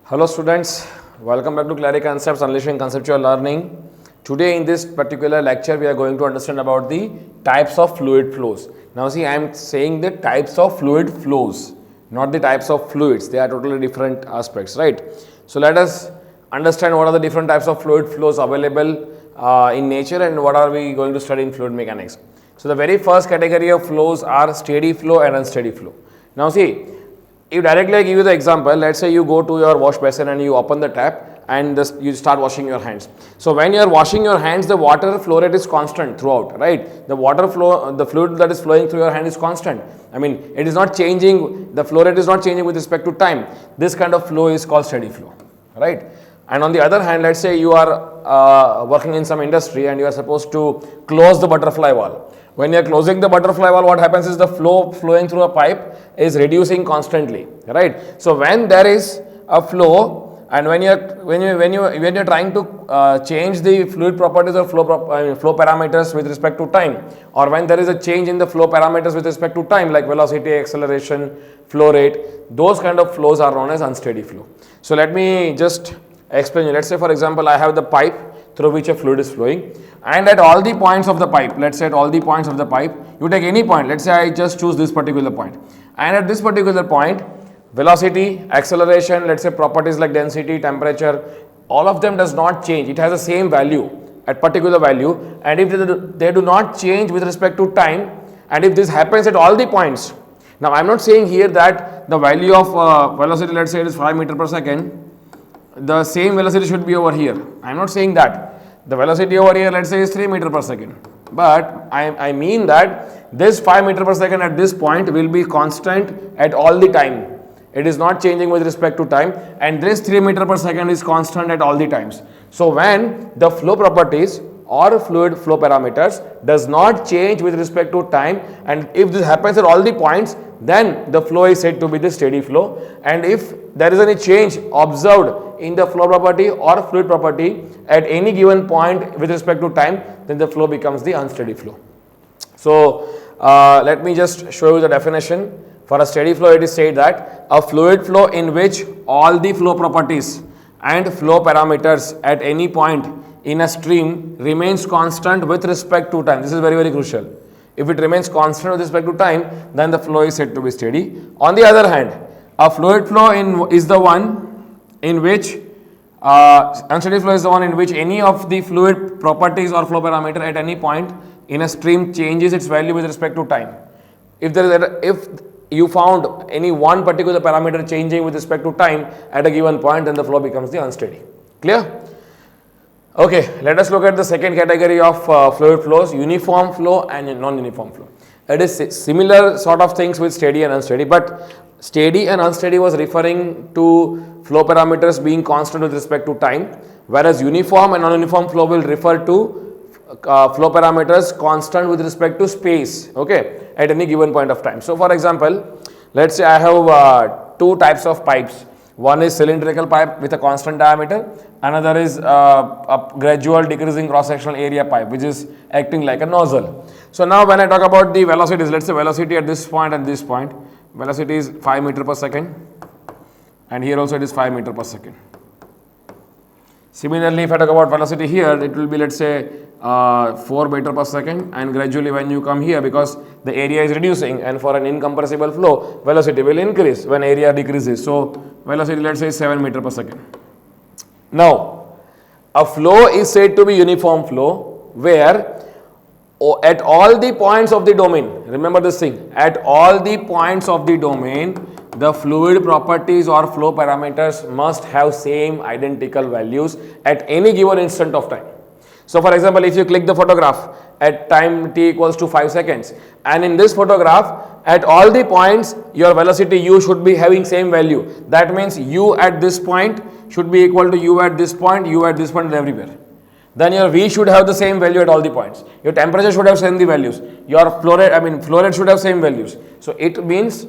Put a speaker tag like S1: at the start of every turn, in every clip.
S1: Hello students, welcome back to CLARIconcepts, Unleashing Conceptual Learning. Today in this particular lecture we are going to understand about the types of fluid flows. Now see, I am saying the types of fluid flows, not the types of fluids. They are totally different aspects, right? So let us understand what are the different types of fluid flows available in nature and what are we going to study in fluid mechanics. So the very first category of flows are steady flow and unsteady flow. Now see, if directly I give you the example, let's say you go to your wash basin and you open the tap and you start washing your hands. So when you are washing your hands, the water flow rate is constant throughout, right? The water flow, the fluid that is flowing through your hand is constant. I mean, it is not changing, the flow rate is not changing with respect to time. This kind of flow is called steady flow, right? And on the other hand, let's say you are working in some industry and you are supposed to close the butterfly valve. When you are closing the butterfly valve, what happens is the flow flowing through a pipe is reducing constantly, right? So when there is a flow and when you're trying to change the fluid properties or flow parameters with respect to time, or when there is a change in the flow parameters with respect to time, like velocity, acceleration, flow rate, those kind of flows are known as unsteady flow. So let me just explain you. Let's say for example, I have the pipe through which a fluid is flowing, and at all the points of the pipe, let's say at all the points of the pipe, you take any point, let's say I just choose this particular point, and at this particular point, velocity, acceleration, let's say properties like density, temperature, all of them does not change. It has the same value at particular value, and if they do not change with respect to time, and if this happens at all the points. Now I am not saying here that the value of velocity, let's say it is 5 meters per second, the same velocity should be over here. I am not saying that. The velocity over here, let's say, is 3 meters per second. But I mean that this 5 meters per second at this point will be constant at all the time. It is not changing with respect to time, and this 3 meters per second is constant at all the times. So when the flow properties or fluid flow parameters does not change with respect to time, and if this happens at all the points, then the flow is said to be the steady flow. And if there is any change observed in the flow property or fluid property at any given point with respect to time, then the flow becomes the unsteady flow. So let me just show you the definition. For a steady flow, it is said that a fluid flow in which all the flow properties and flow parameters at any point in a stream remains constant with respect to time. This is very, very crucial. If it remains constant with respect to time, then the flow is said to be steady. On the other hand, a fluid flow is the one in which unsteady flow is the one in which any of the fluid properties or flow parameter at any point in a stream changes its value with respect to time. If you found any one particular parameter changing with respect to time at a given point, then the flow becomes the unsteady. Clear? Okay, let us look at the second category of fluid flows, uniform flow and non-uniform flow. It is similar sort of things with steady and unsteady, but steady and unsteady was referring to flow parameters being constant with respect to time, whereas uniform and non-uniform flow will refer to flow parameters constant with respect to space, okay, at any given point of time. So for example, let's say I have two types of pipes. One is cylindrical pipe with a constant diameter, another is a gradual decreasing cross-sectional area pipe which is acting like a nozzle. So now when I talk about the velocities, let's say velocity at this point and this point, velocity is 5 meters per second, and here also it is 5 meters per second. Similarly, if I talk about velocity here, it will be, let's say, 4 meters per second, and gradually when you come here, because the area is reducing, and for an incompressible flow, velocity will increase when area decreases. So velocity, let's say, is 7 meters per second. Now, a flow is said to be uniform flow where at all the points of the domain, remember this thing, at all the points of the domain, the fluid properties or flow parameters must have same identical values at any given instant of time. So for example, if you click the photograph at time t equals to 5 seconds, and in this photograph, at all the points, your velocity u should be having same value. That means u at this point should be equal to u at this point, u at this point, and everywhere. Then your v should have the same value at all the points. Your temperature should have same the values. Your flow rate should have same values. So it means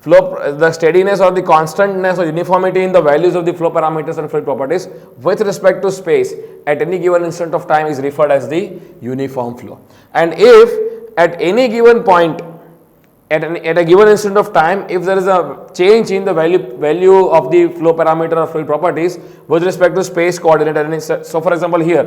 S1: the steadiness or the constantness or uniformity in the values of the flow parameters and fluid properties with respect to space at any given instant of time is referred as the uniform flow. And if at any given point at a given instant of time, if there is a change in the value of the flow parameter or fluid properties with respect to space coordinate, so for example here,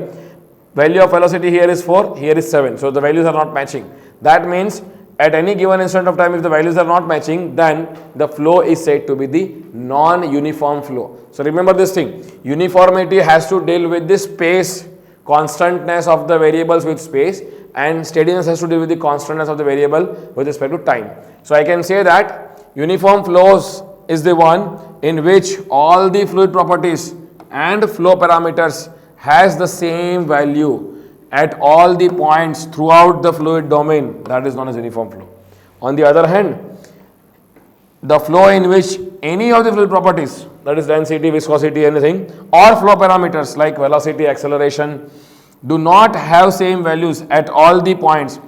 S1: value of velocity here is 4, here is 7, so the values are not matching. That means at any given instant of time, if the values are not matching, then the flow is said to be the non-uniform flow. So remember this thing, uniformity has to deal with the space constantness of the variables with space, and steadiness has to do with the constantness of the variable with respect to time. So I can say that uniform flows is the one in which all the fluid properties and flow parameters has the same value at all the points throughout the fluid domain, that is known as uniform flow. On the other hand, the flow in which any of the fluid properties, that is density, viscosity, anything, or flow parameters like velocity, acceleration, do not have same values at all the points.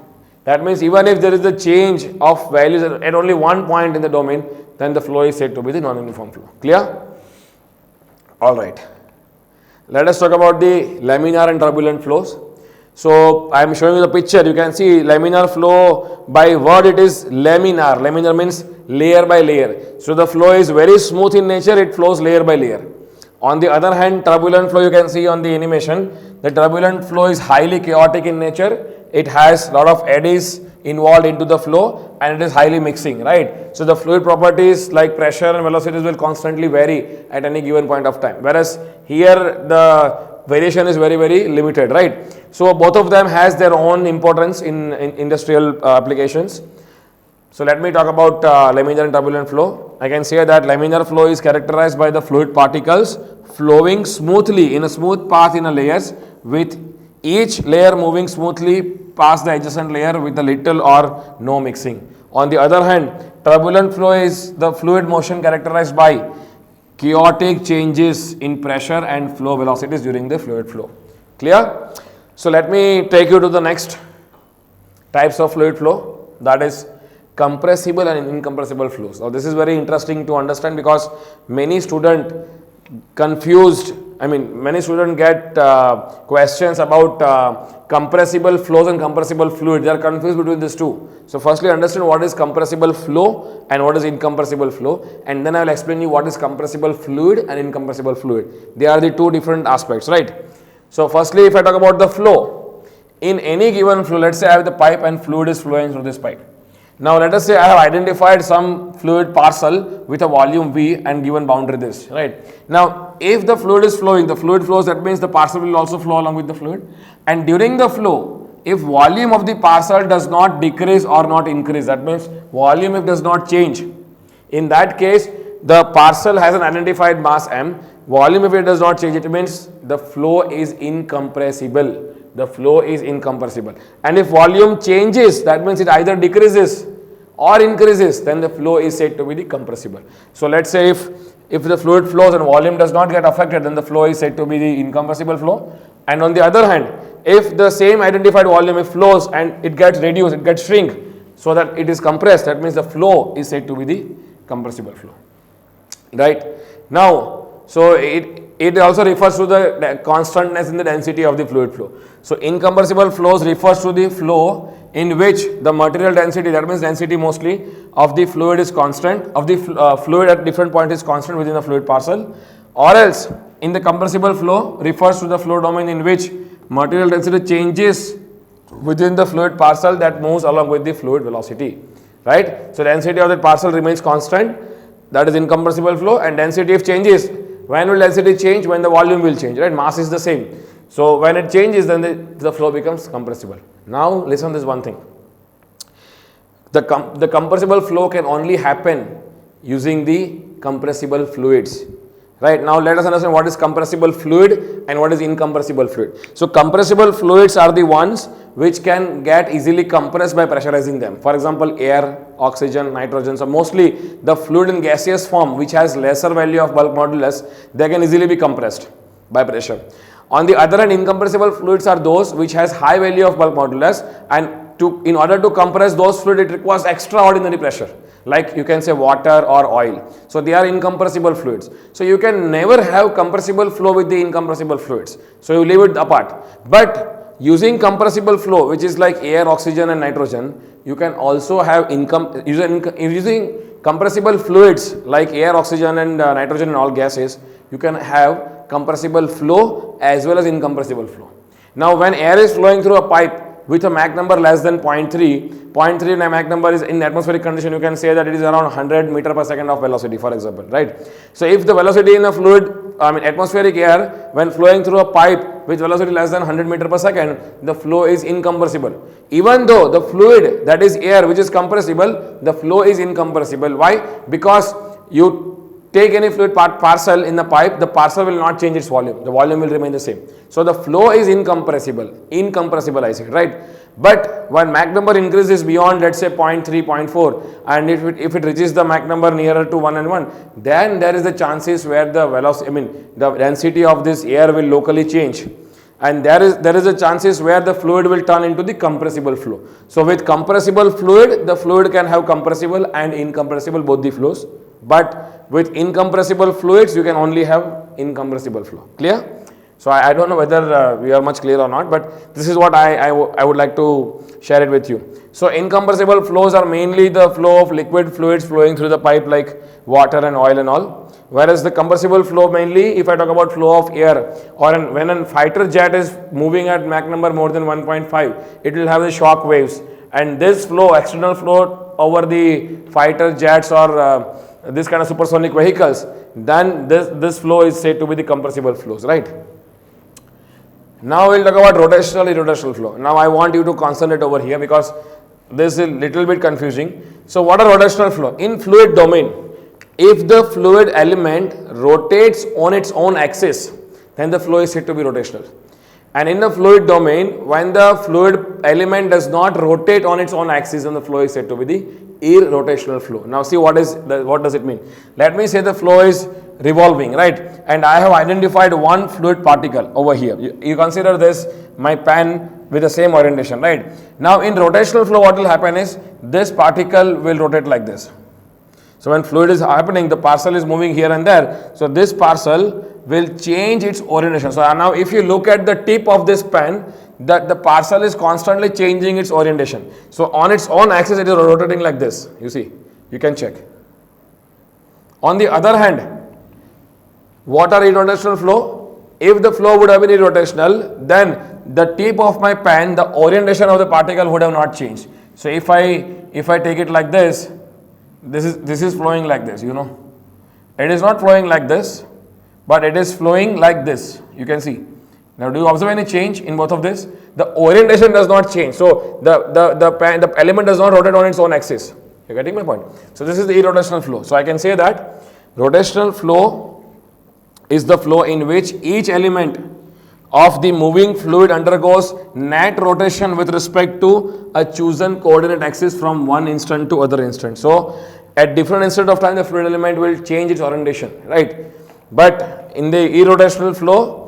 S1: That means even if there is a change of values at only one point in the domain, then the flow is said to be the non-uniform flow. Clear? Alright. Let us talk about the laminar and turbulent flows. So I am showing you the picture. You can see laminar flow, by word it is laminar. Laminar means layer by layer. So the flow is very smooth in nature, it flows layer by layer. On the other hand, turbulent flow, you can see on the animation, the turbulent flow is highly chaotic in nature. It has lot of eddies involved into the flow and it is highly mixing, right? So the fluid properties like pressure and velocities will constantly vary at any given point of time. Whereas here the variation is very, very limited, right? So both of them has their own importance in industrial applications. So let me talk about laminar and turbulent flow. I can say that laminar flow is characterized by the fluid particles flowing smoothly in a smooth path in a layers, with each layer moving smoothly past the adjacent layer with a little or no mixing. On the other hand, turbulent flow is the fluid motion characterized by chaotic changes in pressure and flow velocities during the fluid flow. Clear? So let me take you to the next types of fluid flow, that is compressible and incompressible flows. Now this is very interesting to understand because many students many students get questions about compressible flows and compressible fluid. They are confused between these two. So firstly understand what is compressible flow and what is incompressible flow, and then I will explain you what is compressible fluid and incompressible fluid. They are the two different aspects, right? So firstly, if I talk about the flow, in any given flow, let's say I have the pipe and fluid is flowing through this pipe. Now let us say I have identified some fluid parcel with a volume V and given boundary this, right? Now if the fluid is flowing, the fluid flows, that means the parcel will also flow along with the fluid, and during the flow, if volume of the parcel does not decrease or not increase, that means volume if does not change, in that case the parcel has an identified mass m, volume if it does not change, it means the flow is incompressible. The flow is incompressible. And if volume changes, that means it either decreases or increases, then the flow is said to be the compressible. So let's say if the fluid flows and volume does not get affected, then the flow is said to be the incompressible flow. And on the other hand, if the same identified volume if flows and it gets reduced, it gets shrink, so that it is compressed, that means the flow is said to be the compressible flow, right? Now, so it also refers to the constantness in the density of the fluid flow. So incompressible flows refers to the flow in which the material density, that means density mostly of the fluid is constant, of the fluid at different point is constant within the fluid parcel, or else in the compressible flow refers to the flow domain in which material density changes within the fluid parcel that moves along with the fluid velocity, right? So density of the parcel remains constant, that is incompressible flow, and density if changes, when will density change? When the volume will change, right? Mass is the same. So when it changes, then the flow becomes compressible. Now listen to this one thing. The compressible flow can only happen using the compressible fluids. Right, now let us understand what is compressible fluid and what is incompressible fluid. So compressible fluids are the ones which can get easily compressed by pressurizing them. For example, air, oxygen, nitrogen. So mostly the fluid in gaseous form which has lesser value of bulk modulus, they can easily be compressed by pressure. On the other hand, incompressible fluids are those which has high value of bulk modulus, and in order to compress those fluids, it requires extraordinary pressure, like you can say water or oil. So they are incompressible fluids. So you can never have compressible flow with the incompressible fluids. So you leave it apart. But using compressible flow, which is like air, oxygen and nitrogen, you can also have using compressible fluids like air, oxygen and nitrogen and all gases, you can have compressible flow as well as incompressible flow. Now when air is flowing through a pipe with a Mach number less than 0.3 Mach number is in atmospheric condition, you can say that it is around 100 meter per second of velocity, for example, right? So if the velocity in a fluid, atmospheric air, when flowing through a pipe with velocity less than 100 meter per second, the flow is incompressible. Even though the fluid, that is air, which is compressible, the flow is incompressible. Why? Because you take any fluid parcel in the pipe, the parcel will not change its volume. The volume will remain the same. So the flow is incompressible. Incompressible, I said, right? But when Mach number increases beyond, let's say 0.3, 0.4, and if it reaches the Mach number nearer to 1 and 1, then there is the chances where the velocity, the density of this air will locally change. And there is a chances where the fluid will turn into the compressible flow. So with compressible fluid, the fluid can have compressible and incompressible both the flows. But with incompressible fluids, you can only have incompressible flow. Clear? So I don't know whether we are much clear or not, but this is what I would like to share it with you. So incompressible flows are mainly the flow of liquid fluids flowing through the pipe like water and oil and all. Whereas the compressible flow mainly, if I talk about flow of air, or when a fighter jet is moving at Mach number more than 1.5, it will have the shock waves. And this flow, external flow over the fighter jets or this kind of supersonic vehicles, then this flow is said to be the compressible flows, right? Now we'll talk about rotational, irrotational flow. Now I want you to concentrate over here because this is a little bit confusing. So what are rotational flow? In fluid domain, if the fluid element rotates on its own axis, then the flow is said to be rotational. And in the fluid domain, when the fluid element does not rotate on its own axis, then the flow is said to be the irrotational flow. Now see what does it mean? Let me say the flow is revolving, right? And I have identified one fluid particle over here. You consider this my pen with the same orientation, right? Now in rotational flow, what will happen is this particle will rotate like this. So when fluid is happening, the parcel is moving here and there. So this parcel will change its orientation. So now if you look at the tip of this pen, the parcel is constantly changing its orientation. So on its own axis, it is rotating like this. You see, you can check. On the other hand, what are irrotational flow? If the flow would have been irrotational, then the tip of my pen, the orientation of the particle would have not changed. So if I take it like this, this is flowing like this, you know. It is not flowing like this, but it is flowing like this. You can see. Now, do you observe any change in both of this? The orientation does not change. So the element does not rotate on its own axis. You're getting my point? So this is the irrotational flow. So I can say that rotational flow is the flow in which each element of the moving fluid undergoes net rotation with respect to a chosen coordinate axis from one instant to other instant. So at different instant of time, the fluid element will change its orientation, right? But in the irrotational flow,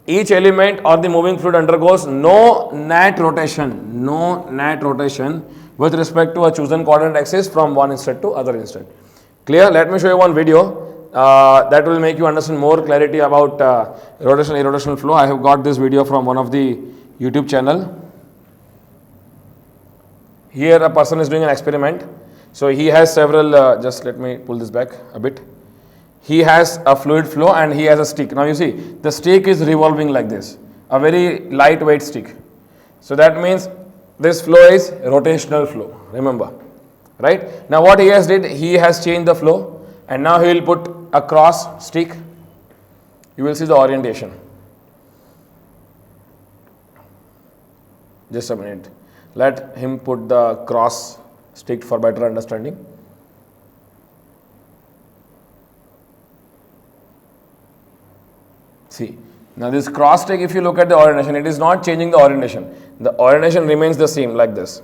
S1: each element or the moving fluid undergoes no net rotation with respect to a chosen coordinate axis from one instant to other instant. Clear? Let me show you one video that will make you understand more clarity about rotational, irrotational flow. I have got this video from one of the YouTube channel. Here a person is doing an experiment. So he has several, just let me pull this back a bit. He has a fluid flow and he has a stick. Now you see, the stick is revolving like this, a very lightweight stick. So that means this flow is rotational flow, remember, right? Now what he has did, he has changed the flow and now he will put a cross stick. You will see the orientation. Just a minute. Let him put the cross stick for better understanding. See, now this cross stick, if you look at the orientation, it is not changing the orientation. The orientation remains the same like this.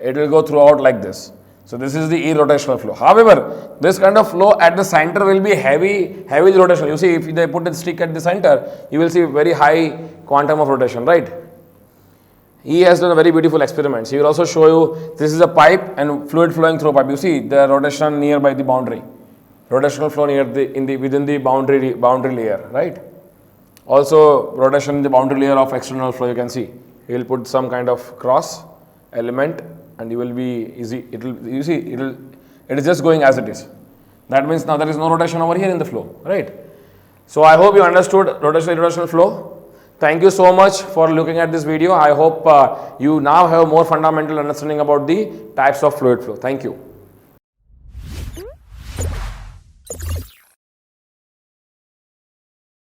S1: It will go throughout like this. So this is the irrotational flow. However, this kind of flow at the center will be heavy rotation. You see, if they put the stick at the center, you will see very high quantum of rotation, right? He has done a very beautiful experiments. He will also show you, this is a pipe and fluid flowing through a pipe. You see the rotation nearby the boundary. Rotational flow within the boundary layer, right? Also rotation in the boundary layer of external flow, you can see you will put some kind of cross element and you will be easy, it is just going as it is. That means now there is no rotation over here in the flow, right? So I hope you understood rotational irrotational flow. Thank you so much for looking at this video. I hope you now have more fundamental understanding about the types of fluid flow. Thank you.